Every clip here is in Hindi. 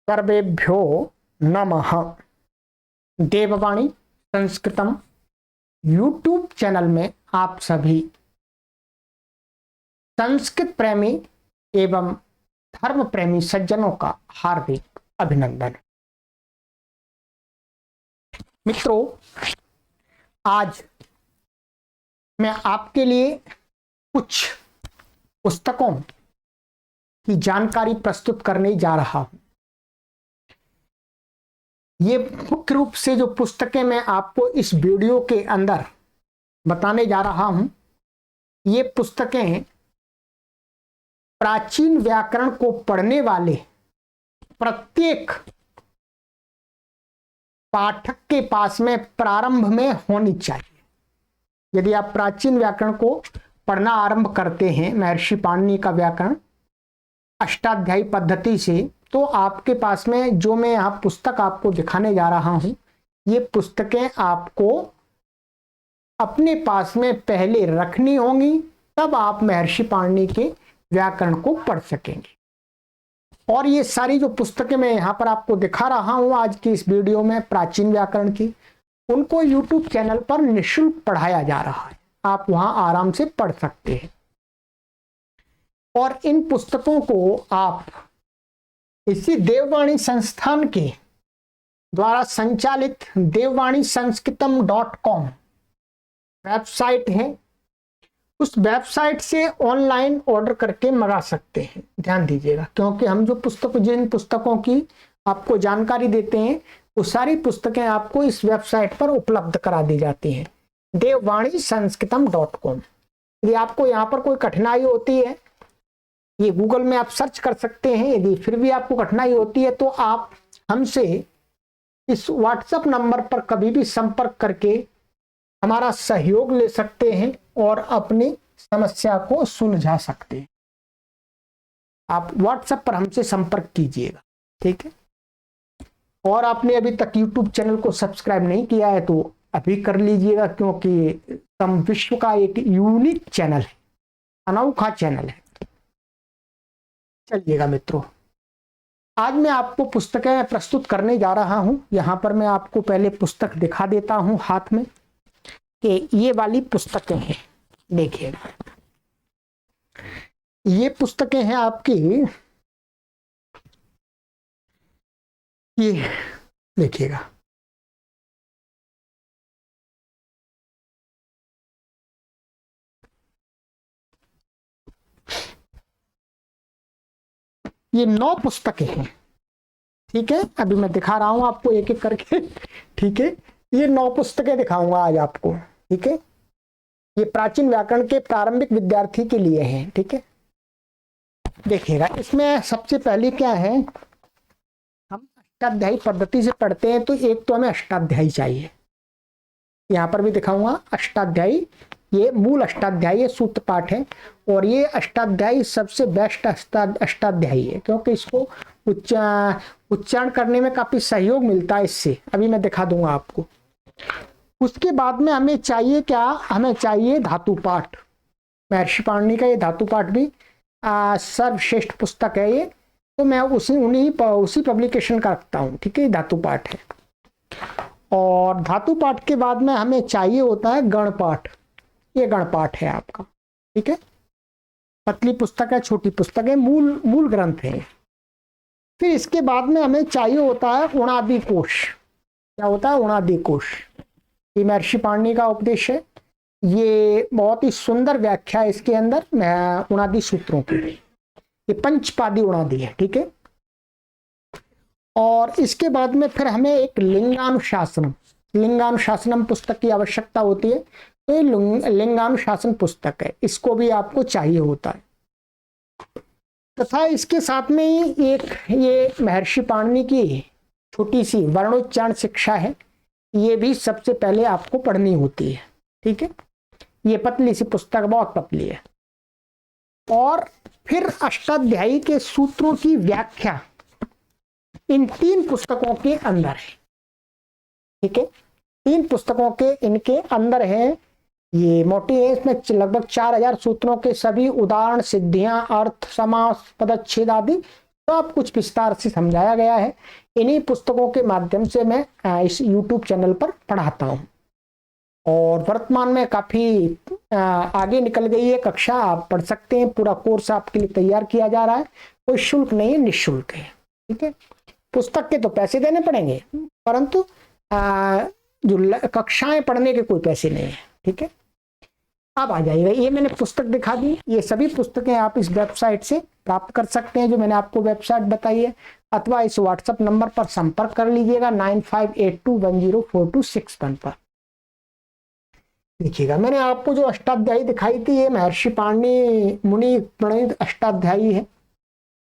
सर्वेभ्यो नमः। देववाणी संस्कृतम यूट्यूब चैनल में आप सभी संस्कृत प्रेमी एवं धर्म प्रेमी सज्जनों का हार्दिक अभिनंदन। मित्रों, आज मैं आपके लिए कुछ पुस्तकों की जानकारी प्रस्तुत करने जा रहा हूं। ये मुख्य रूप से जो पुस्तकें मैं आपको इस वीडियो के अंदर बताने जा रहा हूं, ये पुस्तकें प्राचीन व्याकरण को पढ़ने वाले प्रत्येक पाठक के पास में प्रारंभ में होनी चाहिए। यदि आप प्राचीन व्याकरण को पढ़ना आरंभ करते हैं, महर्षि पाणिनि का व्याकरण अष्टाध्यायी पद्धति से, तो आपके पास में जो मैं यहाँ पुस्तक आपको दिखाने जा रहा हूं, ये पुस्तकें आपको अपने पास में पहले रखनी होंगी, तब आप महर्षि पाणिनि के व्याकरण को पढ़ सकेंगे। और ये सारी जो पुस्तकें मैं यहाँ पर आपको दिखा रहा हूं आज की इस वीडियो में प्राचीन व्याकरण की, उनको यूट्यूब चैनल पर निःशुल्क पढ़ाया जा रहा है। आप वहां आराम से पढ़ सकते हैं। और इन पुस्तकों को आप इसी देववाणी संस्थान के द्वारा संचालित देववाणी संस्कृतम.com वेबसाइट है, उस वेबसाइट से ऑनलाइन ऑर्डर करके मंगा सकते हैं। ध्यान दीजिएगा, क्योंकि हम जो जिन पुस्तकों की आपको जानकारी देते हैं, वो सारी पुस्तकें आपको इस वेबसाइट पर उपलब्ध करा दी जाती हैं, देववाणी संस्कृतम.com। यदि आपको यहाँ पर कोई कठिनाई होती है, ये गूगल में आप सर्च कर सकते हैं। यदि फिर भी आपको कठिनाई होती है तो आप हमसे इस व्हाट्सएप नंबर पर कभी भी संपर्क करके हमारा सहयोग ले सकते हैं और अपनी समस्या को सुलझा सकते हैं। आप व्हाट्सएप पर हमसे संपर्क कीजिएगा, ठीक है। और आपने अभी तक यूट्यूब चैनल को सब्सक्राइब नहीं किया है तो अभी कर लीजिएगा, क्योंकि सम विश्व का एक यूनिक चैनल है, अनोखा चैनल है। चलिएगा मित्रों, आज मैं आपको पुस्तकें प्रस्तुत करने जा रहा हूं। यहां पर मैं आपको पहले पुस्तक दिखा देता हूं हाथ में, कि ये वाली पुस्तकें हैं। देखिएगा, ये पुस्तकें हैं आपकी, ये देखिएगा, ये 9 पुस्तकें हैं, ठीक है। अभी मैं दिखा रहा हूं आपको एक एक करके, ठीक है। ये 9 पुस्तकें दिखाऊंगा आज आपको, ठीक है। ये प्राचीन व्याकरण के प्रारंभिक विद्यार्थी के लिए हैं, ठीक है। देखिएगा, इसमें सबसे पहले क्या है, हम अष्टाध्यायी पद्धति से पढ़ते हैं, तो एक तो हमें अष्टाध्यायी चाहिए। यहाँ पर भी दिखाऊंगा अष्टाध्यायी, ये मूल अष्टाध्यायी है, सूत्र पाठ है। और ये अष्टाध्यायी सबसे बेस्ट अष्टाध्यायी है, क्योंकि इसको उच्चारण करने में काफी सहयोग मिलता है इससे। अभी मैं दिखा दूंगा आपको। उसके बाद में हमें चाहिए क्या, हमें चाहिए धातु पाठ। महर्षि पाणिनि का ये धातु पाठ भी सर्वश्रेष्ठ पुस्तक है ये, तो मैं उसी पब्लिकेशन का रखता हूँ, ठीक है। धातु पाठ है। और धातु पाठ के बाद में हमें चाहिए होता है गण पाठ। ये गण पाठ है आपका, ठीक है। पतली पुस्तक है, छोटी पुस्तक है, मूल ग्रंथ है। फिर इसके बाद में हमें चाहिए होता है उणादि कोश। क्या होता है? उणादि कोश। ये महर्षि पाणिनि का उपदेश है। ये बहुत ही सुंदर व्याख्या है इसके अंदर उणादि सूत्रों की। ये पंचपादी उणादि है, ठीक है। और इसके बाद में फिर हमें एक लिंगानुशासनम पुस्तक की आवश्यकता होती है, तो ये लिंगानुशासन पुस्तक है, इसको भी आपको चाहिए होता है। तथा इसके साथ में ही एक ये महर्षि पाणिनि की छोटी सी वर्णोच्चारण शिक्षा है, ये भी सबसे पहले आपको पढ़नी होती है, ठीक है। ये पतली सी पुस्तक, बहुत पतली है। और फिर अष्टाध्यायी के सूत्रों की व्याख्या इन 3 पुस्तकों के अंदर है, ठीक है। 3 पुस्तकों के इनके अंदर है। ये मोटी है, इसमें लगभग 4000 सूत्रों के सभी उदाहरण, सिद्धियां, अर्थ, समास, पदच्छेद आदि अब कुछ विस्तार से समझाया गया है। इन्हीं पुस्तकों के माध्यम से मैं इस YouTube चैनल पर पढ़ाता हूँ और वर्तमान में काफी आगे निकल गई है कक्षा, आप पढ़ सकते हैं। पूरा कोर्स आपके लिए तैयार किया जा रहा है, कोई शुल्क नहीं है, निःशुल्क है। ठीक है, पुस्तक के तो पैसे देने पड़ेंगे, परंतु जो कक्षाएं पढ़ने के कोई पैसे नहीं है। ठीक है, अब आ जाइएगा, ये मैंने पुस्तक दिखा दी। ये सभी पुस्तकें आप इस वेबसाइट से प्राप्त कर सकते हैं जो मैंने आपको वेबसाइट बताई है, अथवा इस व्हाट्सएप नंबर पर संपर्क कर लीजिएगा 9582104261 पर। देखिएगा, मैंने आपको जो अष्टाध्यायी दिखाई थी ये महर्षि पाणिनि मुनि प्रणीत अष्टाध्यायी है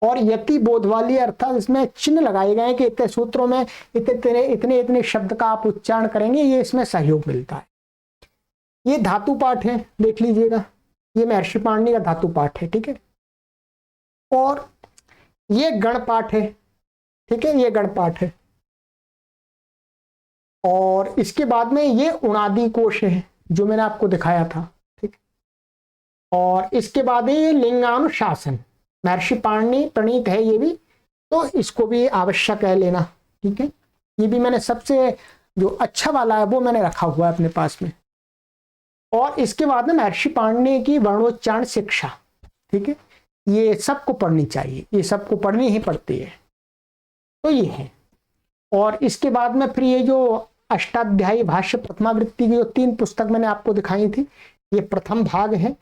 और यति बोध वाली, अर्थात इसमें चिन्ह लगाए गए हैं कि इतने सूत्रों में इतने इतने इतने शब्द का आप उच्चारण करेंगे, ये इसमें सहयोग मिलता है। ये धातु पाठ है, देख लीजिएगा, ये महर्षि पाणिनि का धातु पाठ है। ठीक है, और ये गण पाठ है। ठीक है, ये गण पाठ है और इसके बाद में ये उणादि कोश है जो मैंने आपको दिखाया था। ठीक, और इसके बाद ये लिंगानुशासन महर्षि पाणिनि प्रणीत है ये भी, तो इसको भी आवश्यक है लेना। ठीक है, ये भी मैंने सबसे जो अच्छा वाला है वो मैंने रखा हुआ है अपने पास में। और इसके बाद में महर्षि पाणिनि की वर्णोच्चारण शिक्षा। ठीक है, ये सबको पढ़नी चाहिए, ये सबको पढ़नी ही पड़ती है, तो ये है। और इसके बाद में फिर ये जो अष्टाध्यायी भाष्य प्रथमावृत्ति की जो 3 पुस्तक मैंने आपको दिखाई थी, ये प्रथम भाग है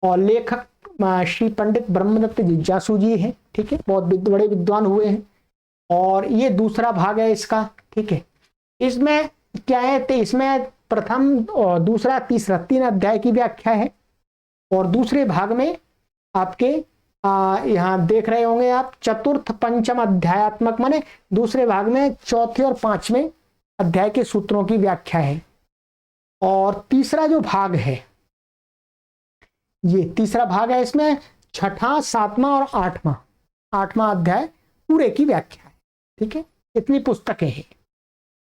और लेखक श्री पंडित ब्रह्मदत्त जिज्ञासु जी हैं। ठीक है, बहुत बड़े विद्वान हुए हैं। और ये दूसरा भाग है इसका। ठीक है, इसमें क्या है, तो इसमें प्रथम और दूसरा तीसरा 3 अध्याय की व्याख्या है और दूसरे भाग में आपके यहाँ देख रहे होंगे आप चतुर्थ पंचम अध्यायात्मक, माने दूसरे भाग में चौथे और 5वें अध्याय के सूत्रों की व्याख्या है। और तीसरा जो भाग है, ये तीसरा भाग है, इसमें 6वां 7वां और 8वां अध्याय पूरे की व्याख्या है। ठीक है, इतनी पुस्तकें हैं।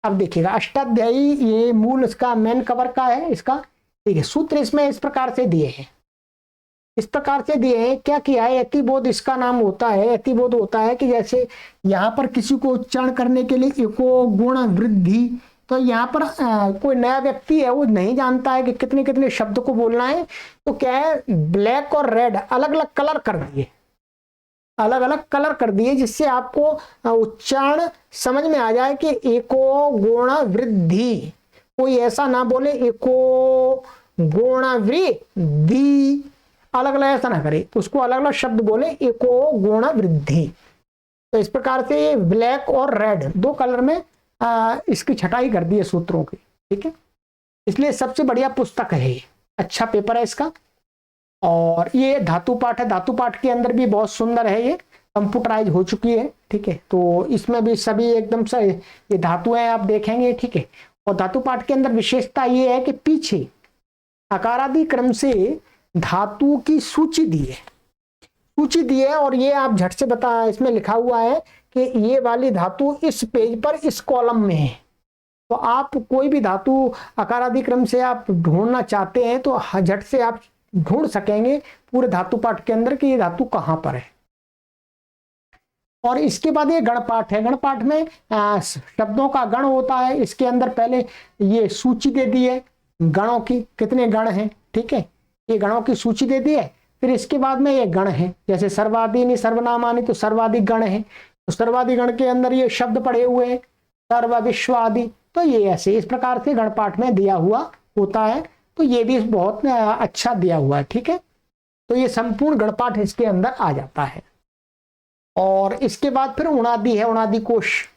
अब देखिएगा, अष्टाध्यायी ये मूल इसका मेन कवर का है इसका। ठीक है, सूत्र इसमें इस प्रकार से दिए हैं, इस प्रकार से दिए हैं। क्या किया है, यतिबोध इसका नाम होता है। यतिबोध होता है कि जैसे यहाँ पर किसी को उच्चारण करने के लिए एको गुण वृद्धि, तो यहाँ पर कोई नया व्यक्ति है, वो नहीं जानता है कि कितने कितने शब्द को बोलना है, तो क्या है, ब्लैक और रेड अलग अलग कलर कर दिए, अलग अलग कलर कर दिए, जिससे आपको उच्चारण समझ में आ जाए कि एको गुण वृद्धि, कोई ऐसा ना बोले एको गुण वृद्धि, अलग अलग ऐसा ना करे, उसको अलग अलग शब्द बोले एको गुण वृद्धि। तो इस प्रकार से ब्लैक और रेड 2 कलर में इसकी छटाई कर दी है सूत्रों की। ठीक है, इसलिए सबसे बढ़िया पुस्तक है, अच्छा पेपर है इसका। और ये धातु पाठ है, धातु पाठ के अंदर भी बहुत सुंदर है, ये कंप्यूटराइज हो चुकी है। ठीक है, तो इसमें भी सभी एकदम से ये धातुएं आप देखेंगे। ठीक है, और धातु पाठ के अंदर विशेषता ये है कि पीछे आकारादि क्रम से धातु की सूची दी है, सूची दी है। और ये आप झट से बता, इसमें लिखा हुआ है कि ये वाली धातु इस पेज पर इस कॉलम में है। तो आप कोई भी धातु आकारादि क्रम से आप ढूंढना चाहते हैं तो झट से आप ढूंढ सकेंगे पूरे धातु पाठ के अंदर कि ये धातु कहां पर है। और इसके बाद ये गण पाठ है। गण पाठ में शब्दों का गण होता है। इसके अंदर पहले ये सूची दे दी है गणों की, कितने गण हैं। ठीक है, ये गणों की सूची दे दी है। फिर इसके बाद में ये गण है, जैसे सर्वादीनि सर्वनामानि, तो सर्वाधिक गण है। तो सर्वाधिक गण के अंदर ये शब्द पड़े हुए हैं, सर्व विश्व आदि। तो ये ऐसे इस प्रकार से गण पाठ में दिया हुआ होता है। तो ये भी बहुत अच्छा दिया हुआ है। ठीक है, तो ये संपूर्ण गण पाठ इसके अंदर आ जाता है। और इसके बाद फिर उणादि है, उणादि कोश।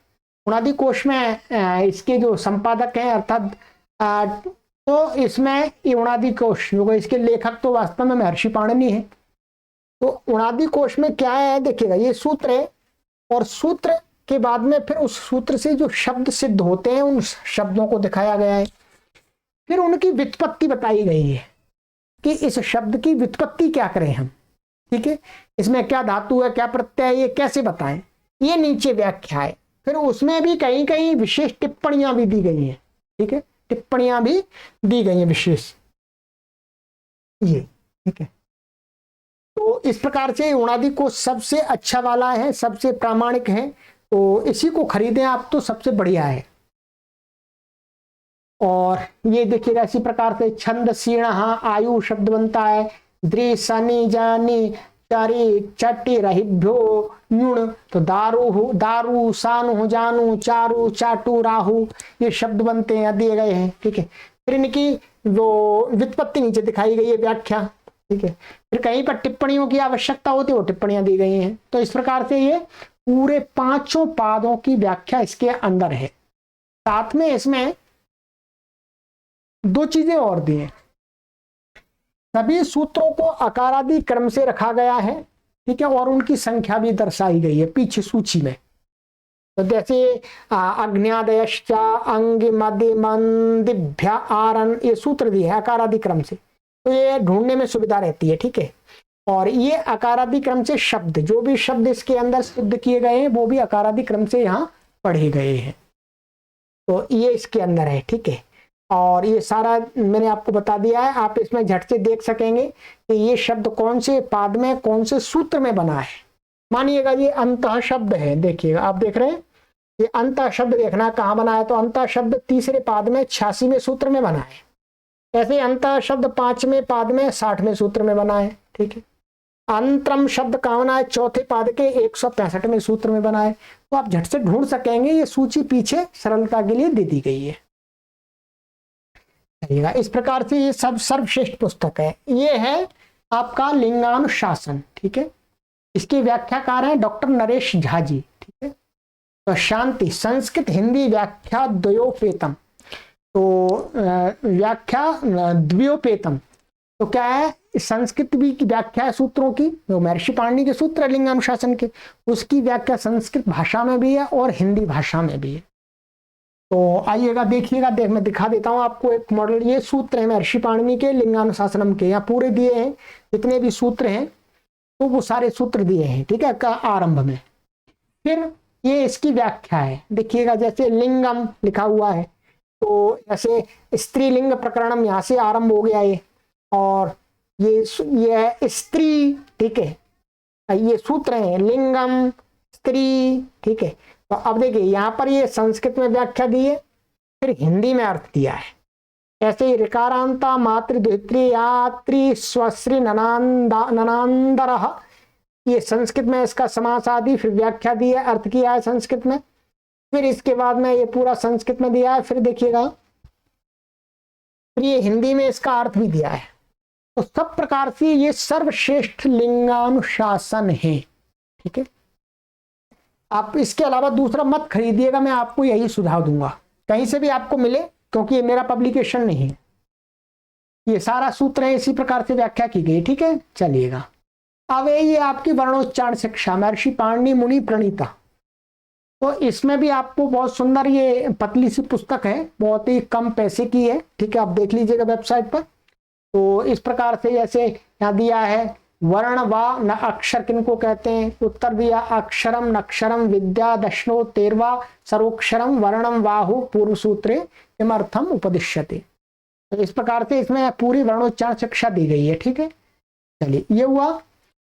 उणादि कोश में इसके जो संपादक हैं, अर्थात तो इसमें ये उणादि कोश जो इसके लेखक तो वास्तव में महर्षि पाणिनि है। तो उणादि कोश में क्या है, देखिएगा, ये सूत्र है और सूत्र के बाद में फिर उस सूत्र से जो शब्द सिद्ध होते हैं उन शब्दों को दिखाया गया है। फिर उनकी व्युत्पत्ति बताई गई है कि इस शब्द की व्युत्पत्ति क्या करें हम। ठीक है, इसमें क्या धातु है, क्या प्रत्यय है, ये कैसे बताएं, ये नीचे व्याख्या है। फिर उसमें भी कहीं कहीं विशेष टिप्पणियां भी दी गई हैं। ठीक है, टिप्पणियां भी दी गई हैं विशेष, ये। ठीक है, तो इस प्रकार से उणादि को सबसे अच्छा वाला है, सबसे प्रामाणिक है, तो इसी को खरीदें आप तो सबसे बढ़िया है। और ये देखिएगा इसी प्रकार से छंद सीण आयु शब्द बनता है, द्रि सनी जानी चारी चटी रहिभ्यो यूण, तो दारू दारू सानु जानू चारू चाटू राहु, ये शब्द बनते हैं, दिए गए हैं। ठीक है, फिर इनकी जो व्युत्पत्ति नीचे दिखाई गई है, व्याख्या। ठीक है, फिर कहीं पर टिप्पणियों की आवश्यकता होती है, वो टिप्पणियां दी गई हैं। तो इस प्रकार से ये पूरे 5 पादों की व्याख्या इसके अंदर है। साथ में इसमें 2 चीजें और दी हैं। सभी सूत्रों को अकारादि क्रम से रखा गया है। ठीक है, और उनकी संख्या भी दर्शाई गई है पीछे सूची में। तो जैसे अग्न्यादयश्च अंग मध्य मंदिभ्य आरन, ये सूत्र दिए है अकारादि क्रम से, तो ये ढूंढने में सुविधा रहती है। ठीक है, और ये अकारादि क्रम से शब्द, जो भी शब्द इसके अंदर सिद्ध किए गए हैं वो भी अकारादि क्रम से यहाँ पढ़े गए हैं। तो ये इसके अंदर है। ठीक है, और ये सारा मैंने आपको बता दिया है। आप इसमें झट से देख सकेंगे कि ये शब्द कौन से पाद में कौन से सूत्र में बना है। मानिएगा ये अंतः शब्द है, देखिएगा आप देख रहे हैं, ये अंतः शब्द देखना कहाँ बना है, तो अंतः शब्द 3रे पाद में 86वें सूत्र में बना है। ऐसे अंतः शब्द 5वें पाद में 60वें सूत्र में बना है। ठीक है, अंतरम शब्द कहाँ बना है, 4थे पाद के 165वें सूत्र में बना है। तो आप झट से ढूंढ सकेंगे, ये सूची पीछे सरलता के लिए दे दी गई है। इस प्रकार से ये सब सर्वश्रेष्ठ पुस्तक है। ये है आपका लिंगानुशासन। ठीक है, इसके व्याख्याकार हैं डॉक्टर नरेश झा जी। ठीक है, तो शांति संस्कृत हिंदी व्याख्या द्वयोपेतम, तो व्याख्या द्वयोपेतम तो क्या है, संस्कृत भी की व्याख्या है सूत्रों की, जो महर्षि पाणिनि के सूत्र लिंगानुशासन के, उसकी व्याख्या संस्कृत भाषा में भी है और हिंदी भाषा में भी है। तो आइएगा देखिएगा, मैं दिखा देता हूं आपको एक मॉडल। ये सूत्र है महर्षि पाणिनि के लिंगानुशासनम के, यहाँ पूरे दिए हैं जितने भी सूत्र हैं, तो वो सारे सूत्र दिए हैं। ठीक है, का आरंभ में। फिर ये इसकी व्याख्या है, देखिएगा जैसे लिंगम लिखा हुआ है, तो ऐसे स्त्रीलिंग प्रकरणम यहाँ से आरंभ हो गया ये, और ये स्त्री। ठीक है, ये सूत्र है लिंगम स्त्री। ठीक है, तो अब देखिए यहाँ पर ये संस्कृत में व्याख्या दी है, फिर हिंदी में अर्थ दिया है। ऐसे ही ऋकारांता मातृ द्वित्री यात्री स्वश्री ननांदर, ये संस्कृत में इसका समास आदि, फिर व्याख्या दी है, अर्थ किया है संस्कृत में। फिर इसके बाद में ये पूरा संस्कृत में दिया है, फिर देखिएगा फिर ये हिंदी में इसका अर्थ भी दिया है। तो सब प्रकार से ये सर्वश्रेष्ठ लिंगानुशासन है। ठीक है, आप इसके अलावा दूसरा मत खरीदिएगा, मैं आपको यही सुझाव दूंगा, कहीं से भी आपको मिले, क्योंकि ये मेरा पब्लिकेशन नहीं है। ये सारा सूत्र है, इसी प्रकार से व्याख्या की गई। ठीक है, चलिएगा अब ये आपकी वर्णोच्चारण शिक्षा महर्षि पाणिनि मुनि प्रणीता, तो इसमें भी आपको बहुत सुंदर, ये पतली सी पुस्तक है, बहुत ही कम पैसे की है। ठीक है, आप देख लीजिएगा वेबसाइट पर। तो इस प्रकार से जैसे यहाँ दिया है वर्ण व न अक्षर किनको कहते हैं, उत्तर दिया अक्षरम नक्षरम विद्या दशनो तेरवा सरोक्षरम वर्णम वाहु पूर्व सूत्रे किमर्थम उपदिश्यते। तो इस प्रकार से इसमें पूरी वर्णोच्चारण शिक्षा दी गई है। ठीक है, चलिए ये हुआ।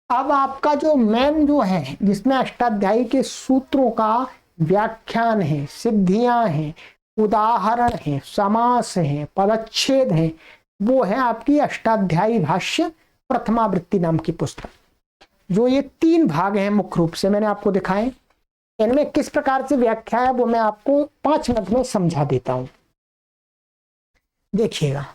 अब आपका जो मेन जो है, जिसमें अष्टाध्यायी के सूत्रों का व्याख्यान है, सिद्धियां हैं, उदाहरण हैं, समास हैं, पदच्छेद हैं, वो है आपकी अष्टाध्यायी भाष्य प्रथमावृत्ति नाम की पुस्तक, जो ये 3 भाग हैं मुख्य रूप से मैंने आपको दिखाए। इनमें किस प्रकार से व्याख्या है वो मैं आपको 5 मिनट में समझा देता हूं। देखिएगा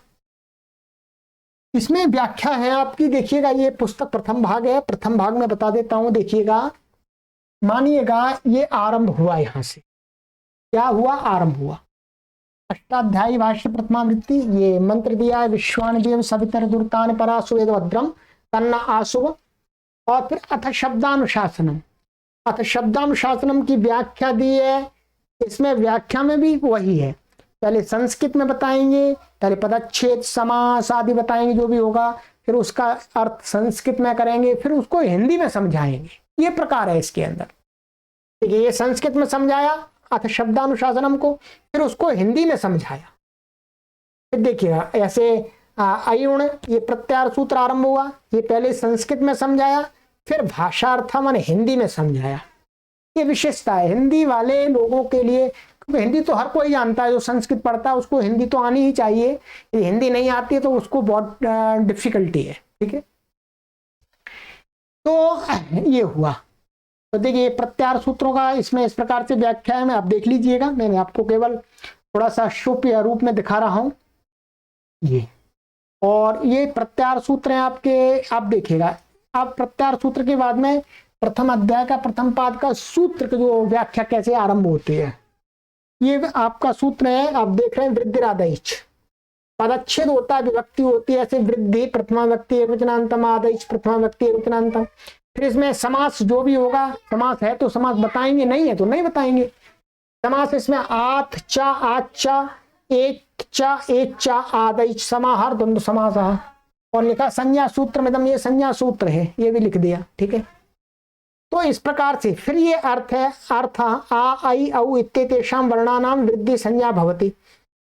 इसमें व्याख्या है आपकी, देखिएगा ये पुस्तक प्रथम भाग है। प्रथम भाग में बता देता हूं, देखिएगा मानिएगा ये आरंभ हुआ, यहां से क्या हुआ, आरंभ हुआ अष्टाध्यायी भाष्य प्रथमावृत्ति। ये मंत्र दिया है विश्वान सवितर दुर्तान परासु वेदभद्रम तन्ना आसुव, और फिर अथ शब्दानुशासनम, अथ शब्दानुशासनम की व्याख्या दी है। इसमें व्याख्या में भी वही है, पहले संस्कृत में बताएंगे, पहले पदच्छेद समास आदि बताएंगे जो भी होगा, फिर उसका अर्थ संस्कृत में करेंगे, फिर उसको हिंदी में समझाएंगे। ये प्रकार है इसके अंदर। देखिए ये संस्कृत में समझाया अथ शब्दानुशासनम को, फिर उसको हिंदी में समझाया। फिर देखिएगा ऐसे अयुण, ये प्रत्यार सूत्र आरंभ हुआ। ये पहले संस्कृत में समझाया, फिर भाषार्थ माने हिंदी में समझाया। ये विशेषता है हिंदी वाले लोगों के लिए, क्योंकि हिंदी तो हर कोई जानता है, जो संस्कृत पढ़ता है उसको हिंदी तो आनी ही चाहिए। यदि हिंदी नहीं आती है तो उसको बहुत डिफिकल्टी है। ठीक है, तो ये हुआ। तो देखिए प्रत्यार सूत्रों का इसमें इस प्रकार से व्याख्या है, मैं आप देख लीजिएगा। मैंने आपको केवल थोड़ा सा शुभ या रूप में दिखा रहा हूं ये, और ये प्रत्यार सूत्र हैं आपके, आप देखिएगा। आप प्रत्यार सूत्र के बाद में प्रथम अध्याय का प्रथम पाद का सूत्र की जो व्याख्या कैसे आरंभ होती है, ये आपका सूत्र है। आप देख रहे हैं वृद्धिरादैच, पदच्छेद होता है, विभक्ति होती है, ऐसे वृद्धि प्रथमा व्यक्ति एकवचनांतम, आदैच प्रथमा व्यक्ति एकवचनांतम। फिर इसमें समास जो भी होगा, समास है तो समास बताएंगे, नहीं है तो नहीं बताएंगे। समास इसमें आत चा आचा एक चा एक चा आदैच समाहार द्वंद्व समास, और लिखा संज्ञा सूत्र में, ये संज्ञा सूत्र है, ये भी लिख दिया। ठीक है, तो इस प्रकार से फिर ये अर्थ है, अर्थ आ आई औ इत्येतेषां वर्णानां वृद्धि संज्ञा भवति।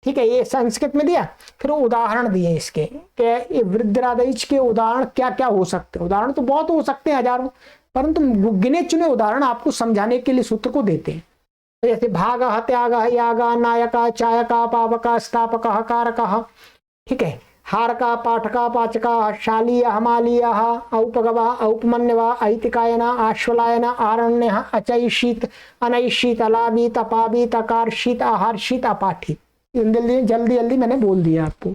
ठीक है, ये संस्कृत में दिया। फिर उदाहरण दिए इसके, कि वृद्धिरादैच के उदाहरण क्या क्या हो सकते हैं। उदाहरण तो बहुत हो सकते हैं, हजारों, परंतु गिने चुने उदाहरण आपको समझाने के लिए सूत्र को देते हैं। तो जैसे भाग त्याग याग नायका चायका पावका स्थापक कारक, ठीक है, हारका पाठका पाचका शालीय हमालीय औपगवा औपमन्यवा ऐतिकायना आश्वलायना आरण्य अचैशीत अनैशीत अलावीत अपावीत अकारशीत आहारशीत अपाठित। जल्दी जल्दी मैंने बोल दिया आपको।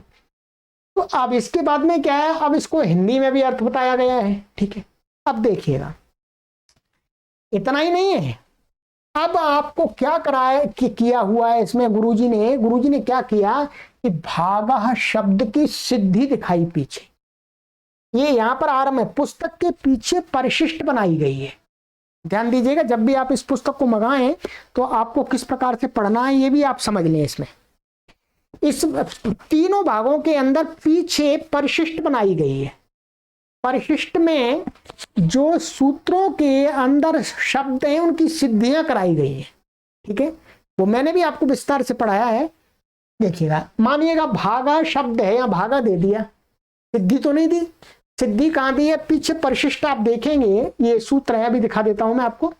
तो अब इसके बाद में क्या है, अब इसको हिंदी में भी अर्थ बताया गया है। ठीक है, अब देखिएगा, इतना ही नहीं है, अब आपको क्या कराया कि किया हुआ है इसमें गुरुजी ने क्या किया कि भागः शब्द की सिद्धि दिखाई पीछे। ये यहां पर आरंभ है, पुस्तक के पीछे परिशिष्ट बनाई गई है। ध्यान दीजिएगा, जब भी आप इस पुस्तक को मंगाएं तो आपको किस प्रकार से पढ़ना है ये भी आप समझ लें। इसमें इस तीनों भागों के अंदर पीछे परिशिष्ट बनाई गई है। परिशिष्ट में जो सूत्रों के अंदर शब्द हैं उनकी सिद्धियां कराई गई है। ठीक है, वो मैंने भी आपको विस्तार से पढ़ाया है। देखिएगा, मानिएगा भागा शब्द है, या भागा दे दिया, सिद्धि तो नहीं दी। सिद्धि कहां दी है, पीछे परिशिष्ट आप देखेंगे, ये सूत्र है, अभी दिखा देता हूं मैं आपको।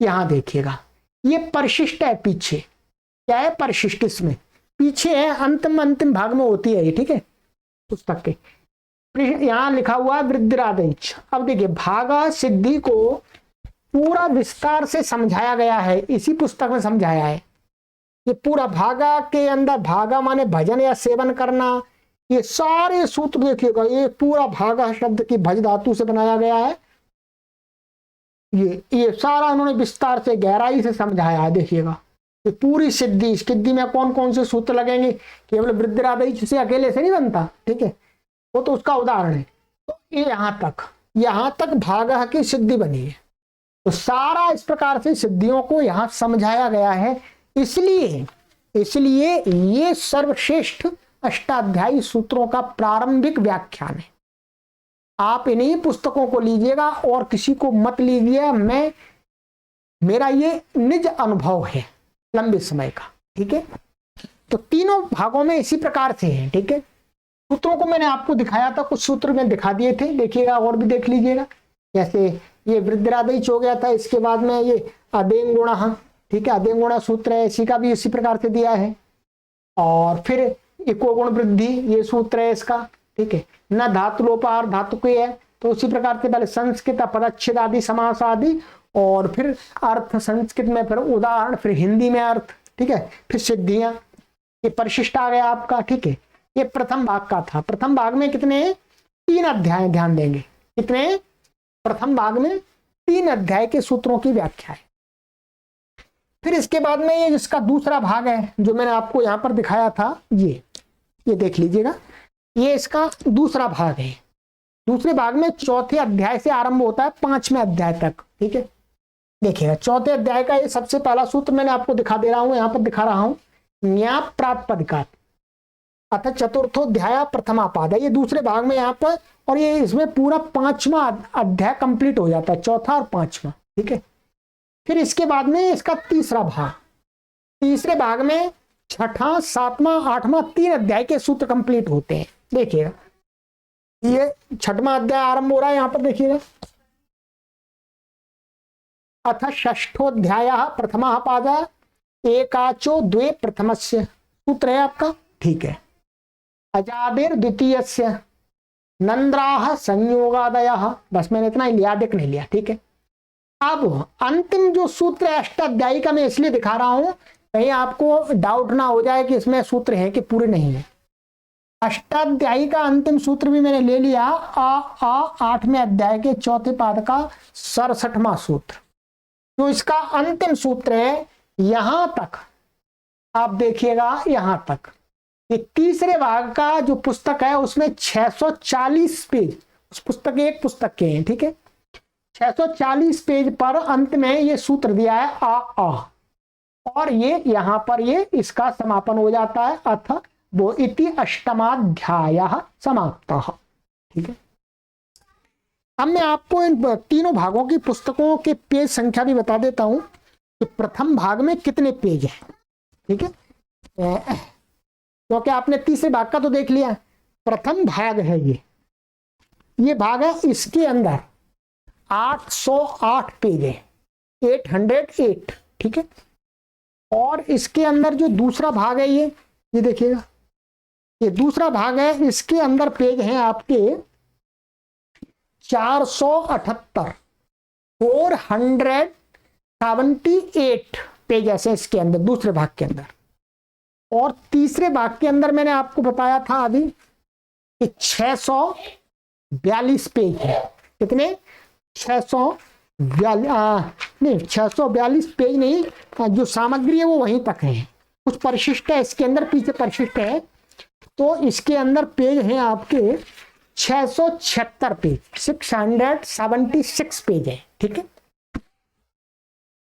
यहां देखिएगा, ये परिशिष्ट है पीछे। क्या है परिशिष्ट, इसमें पीछे है, अंतिम भाग में होती है ये। ठीक है, पुस्तक के यहां लिखा हुआ है वृद्धिरादैच। अब देखिए, भागा सिद्धि को पूरा विस्तार से समझाया गया है, इसी पुस्तक में समझाया है। ये पूरा भागा के अंदर, भागा माने भजन या सेवन करना, ये सारे सूत्र देखिएगा, ये पूरा भागा शब्द की भज धातु से बनाया गया है। ये सारा उन्होंने विस्तार से गहराई से समझाया है। देखिएगा, ये पूरी सिद्धि में कौन कौन से सूत्र लगेंगे, केवल वृद्धिरादैच से अकेले से नहीं बनता। ठीक है, वो तो उसका उदाहरण है। तो ये यहां तक भागा की सिद्धि बनी है। तो सारा इस प्रकार से सिद्धियों को यहां समझाया गया है। इसलिए ये सर्वश्रेष्ठ अष्टाध्यायी सूत्रों का प्रारंभिक व्याख्यान है। आप इन्हीं पुस्तकों को लीजिएगा और किसी को मत लीजिए। मेरा ये निज अनुभव है लंबे समय का। ठीक है, तो तीनों भागों में इसी प्रकार से है। ठीक है, सूत्रों को मैंने आपको दिखाया था, कुछ सूत्र में दिखा दिए थे, देखिएगा और भी देख लीजिएगा। जैसे ये वृद्धिरादैच हो गया था, इसके बाद में ये अदेंग गुणः, ठीक है, अदेंग गुणः सूत्र है, इसी का भी इसी प्रकार से दिया है। और फिर इको गुण वृद्धि, ये सूत्र है इसका। ठीक है, न धातु लोपार धातु के है, तो उसी प्रकार से पहले संस्कृत पदच्छेद आदि समास आदि, और फिर अर्थ संस्कृत में, फिर उदाहरण, फिर हिंदी में अर्थ। ठीक है, फिर सिद्धियां, ये परिशिष्ट आ गया आपका। ठीक है, ये प्रथम भाग का था। प्रथम भाग में कितने 3 अध्याय, ध्यान देंगे कितने, प्रथम भाग में 3 अध्याय के सूत्रों की व्याख्या है। फिर इसके बाद में ये जिसका दूसरा भाग है, जो मैंने आपको यहां पर दिखाया था, ये देख लीजिएगा, ये इसका दूसरा भाग है। दूसरे भाग में चौथे अध्याय से आरंभ होता है 5वें अध्याय तक। ठीक है, देखिएगा, चौथे अध्याय का ये सबसे पहला सूत्र मैंने आपको दिखा दे रहा हूं, यहां पर दिखा रहा हूं, न्याय प्रातिपदिका अथ चतुर्थोध्याय प्रथमा पाद है, ये दूसरे भाग में यहाँ पर। और ये इसमें पूरा 5वां अध्याय कंप्लीट हो जाता है, चौथा और 5वां। ठीक है, फिर इसके बाद में इसका तीसरा भाग, तीसरे भाग में 6ठा 7वां 8वां 3 अध्याय के सूत्र कंप्लीट होते हैं। देखिएगा, ये 6वां अध्याय आरंभ हो रहा है, यहां पर देखिएगा, अथ षष्ठोध्याय प्रथमः पादः एकाचो द्वे प्रथमस्य, सूत्र है आपका, ठीक है। अजादिर द्वितीयस्य नंद्राह संयोगादयः, बस मैंने इतना ही लिया, अधिक नहीं लिया, ठीक है। अब अंतिम जो सूत्र है अष्टाध्यायी का, मैं इसलिए दिखा रहा हूं कहीं आपको डाउट ना हो जाए कि इसमें सूत्र है कि पूरे नहीं है। अष्टाध्यायी का अंतिम सूत्र भी मैंने ले लिया, आ 8वें अध्याय के 4थे पाद का 67वां सूत्र, जो इसका अंतिम सूत्र है। यहां तक आप देखिएगा, यहां तक ये तीसरे भाग का जो पुस्तक है उसमें 640 पेज, उस पुस्तक एक पुस्तक के हैं, ठीक है। 640 पेज पर अंत में ये सूत्र दिया है आ, और ये यहां पर ये इसका समापन हो जाता है, अथ वो इति अष्टमाध्यायः समाप्तः, ठीक है। अब मैं आपको इन तीनों भागों की पुस्तकों के पेज संख्या भी बता देता हूं कि प्रथम भाग में कितने पेज हैं, ठीक है, क्योंकि आपने तीसरे भाग का तो देख लिया। प्रथम भाग है ये भाग है, इसके अंदर 808 पेज है, 808, ठीक है। और इसके अंदर जो दूसरा भाग है ये देखिएगा, ये दूसरा भाग है, इसके अंदर पेज हैं आपके 478, 478 पेज ऐसे इसके अंदर, दूसरे भाग के अंदर। और तीसरे भाग के अंदर मैंने आपको बताया था अभी कि 642 पेज है। कितने? 642 पेज नहीं, जो सामग्री है वो वहीं तक है, कुछ परिशिष्ट है इसके अंदर, पीछे परिशिष्ट है, तो इसके अंदर पेज हैं आपके 676 पेज, 676 पेज है, ठीक है।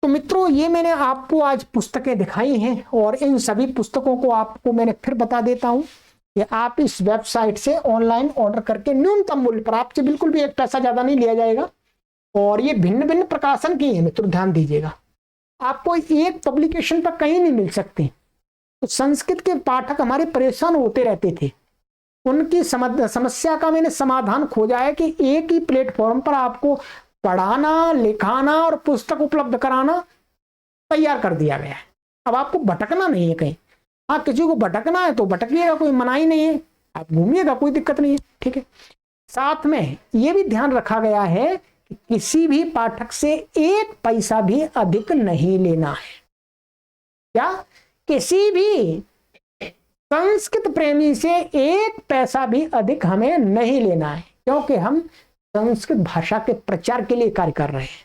तो मित्रों, ये मैंने आपको आज पुस्तकें दिखाई हैं, और इन सभी पुस्तकों को आपको मैंने फिर बता देता हूं कि आप इस वेबसाइट से ऑनलाइन ऑर्डर करके न्यूनतम मूल्य पर, आपसे बिल्कुल भी एक पैसा ज्यादा नहीं लिया जाएगा, और ये भिन्न भिन्न प्रकाशन की है मित्रों, ध्यान दीजिएगा। आपको एक पब्लिकेशन पर कहीं नहीं मिल सकती। तो संस्कृत के पाठक हमारे परेशान होते रहते थे, उनकी समस्या का मैंने समाधान खोजा है कि एक ही प्लेटफॉर्म पर आपको पढ़ाना, लिखाना और पुस्तक उपलब्ध कराना तैयार कर दिया गया है। अब आपको भटकना नहीं है कहीं। हाँ, किसी को भटकना है तो भटकिएगा, कोई मनाही नहीं है, आप घूमिएगा, कोई दिक्कत नहीं है, ठीक है। साथ में ये भी ध्यान रखा गया है कि किसी भी पाठक से एक पैसा भी अधिक नहीं लेना है। क्या? किसी भी संस्कृत प्रेमी से एक पैसा भी अधिक हमें नहीं लेना है, क्योंकि हम संस्कृत भाषा के प्रचार के लिए कार्य कर रहे हैं।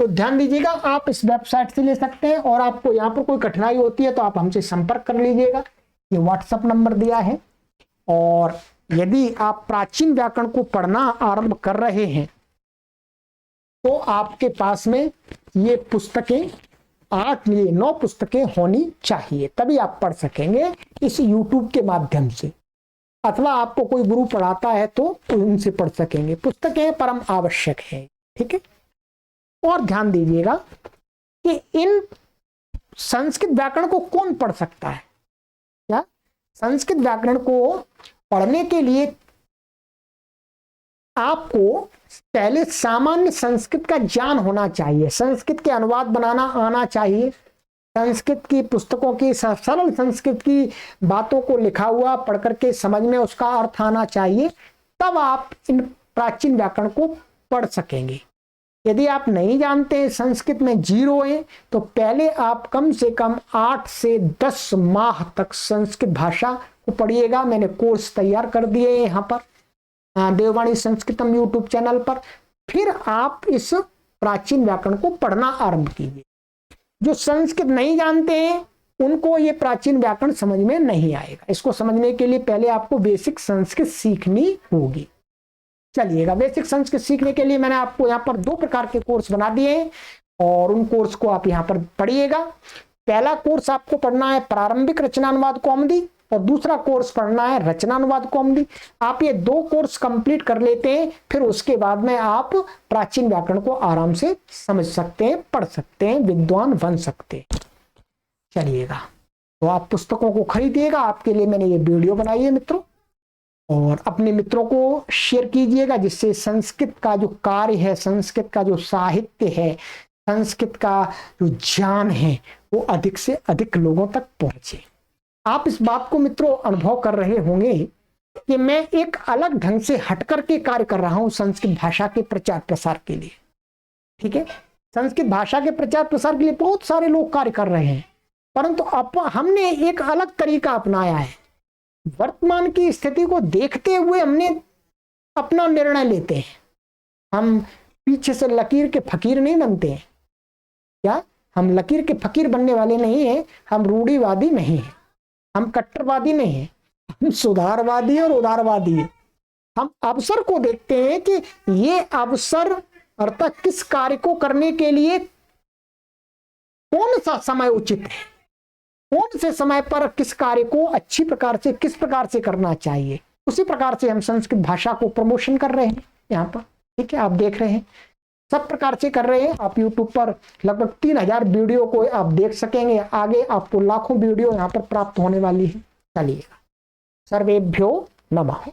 तो ध्यान दीजिएगा, आप इस वेबसाइट से ले सकते हैं, और आपको यहाँ पर कोई कठिनाई होती है तो आप हमसे संपर्क कर लीजिएगा, ये व्हाट्सएप नंबर दिया है। और यदि आप प्राचीन व्याकरण को पढ़ना आरंभ कर रहे हैं तो आपके पास में ये पुस्तकें 9 पुस्तकें होनी चाहिए, तभी आप पढ़ सकेंगे इस YouTube के माध्यम से, अथवा आपको कोई गुरु पढ़ाता है तो उनसे पढ़ सकेंगे। पुस्तकें परम आवश्यक है, ठीक है। और ध्यान दीजिएगा कि इन संस्कृत व्याकरण को कौन पढ़ सकता है। क्या? संस्कृत व्याकरण को पढ़ने के लिए आपको पहले सामान्य संस्कृत का ज्ञान होना चाहिए, संस्कृत के अनुवाद बनाना आना चाहिए, संस्कृत की पुस्तकों की सरल संस्कृत की बातों को लिखा हुआ पढ़ करके समझ में उसका अर्थ आना चाहिए, तब आप इन प्राचीन व्याकरण को पढ़ सकेंगे। यदि आप नहीं जानते, संस्कृत में 0 है, तो पहले आप कम से कम 8 से 10 माह तक संस्कृत भाषा को पढ़िएगा। मैंने कोर्स तैयार कर दिए हैं यहाँ पर देववाणी संस्कृतम यूट्यूब चैनल पर। फिर आप इस प्राचीन व्याकरण को पढ़ना आरंभ कीजिए। जो संस्कृत नहीं जानते हैं उनको ये प्राचीन व्याकरण समझ में नहीं आएगा। इसको समझने के लिए पहले आपको बेसिक संस्कृत सीखनी होगी। चलिएगा, बेसिक संस्कृत सीखने के लिए मैंने आपको यहाँ पर 2 प्रकार के कोर्स बना दिए हैं, और उन कोर्स को आप यहाँ पर पढ़िएगा। पहला कोर्स आपको पढ़ना है प्रारंभिक रचनानुवाद कौमुदी, और दूसरा कोर्स पढ़ना है रचनानुवाद कौमुदी। आप ये 2 कोर्स कंप्लीट कर लेते हैं, फिर उसके बाद में आप प्राचीन व्याकरण को आराम से समझ सकते हैं, पढ़ सकते हैं, विद्वान बन सकते हैं। चलिएगा, तो आप पुस्तकों को खरीदिएगा, आपके लिए मैंने ये वीडियो बनाई है मित्रों। और अपने मित्रों को शेयर कीजिएगा, जिससे संस्कृत का जो कार्य है, संस्कृत का जो साहित्य है, संस्कृत का जो ज्ञान है वो अधिक से अधिक लोगों तक पहुंचे। आप इस बात को मित्रों अनुभव कर रहे होंगे कि मैं एक अलग ढंग से हटकर के कार्य कर रहा हूं संस्कृत भाषा के प्रचार प्रसार के लिए। ठीक है, संस्कृत भाषा के प्रचार प्रसार के लिए बहुत सारे लोग कार्य कर रहे हैं, परंतु अब हमने एक अलग तरीका अपनाया है। वर्तमान की स्थिति को देखते हुए हमने अपना निर्णय लेते हैं। हम पीछे से लकीर के फकीर नहीं बनते हैं। क्या हम लकीर के फकीर बनने वाले नहीं हैं? हम रूढ़िवादी नहीं हैं, हम कट्टरवादी नहीं हैं, हम सुधारवादी और उदारवादी हैं। हम अवसर को देखते हैं कि ये अवसर अर्थात किस कार्य को करने के लिए कौन सा समय उचित है, कौन से समय पर किस कार्य को अच्छी प्रकार से किस प्रकार से करना चाहिए, उसी प्रकार से हम संस्कृत भाषा को प्रमोशन कर रहे हैं यहाँ पर। ठीक है, आप देख रहे हैं सब प्रकार से कर रहे हैं। आप YouTube पर लगभग 3000 वीडियो को आप देख सकेंगे, आगे आपको लाखों वीडियो यहाँ पर प्राप्त होने वाली है। चलिएगा, सर्वेभ्यो नमः।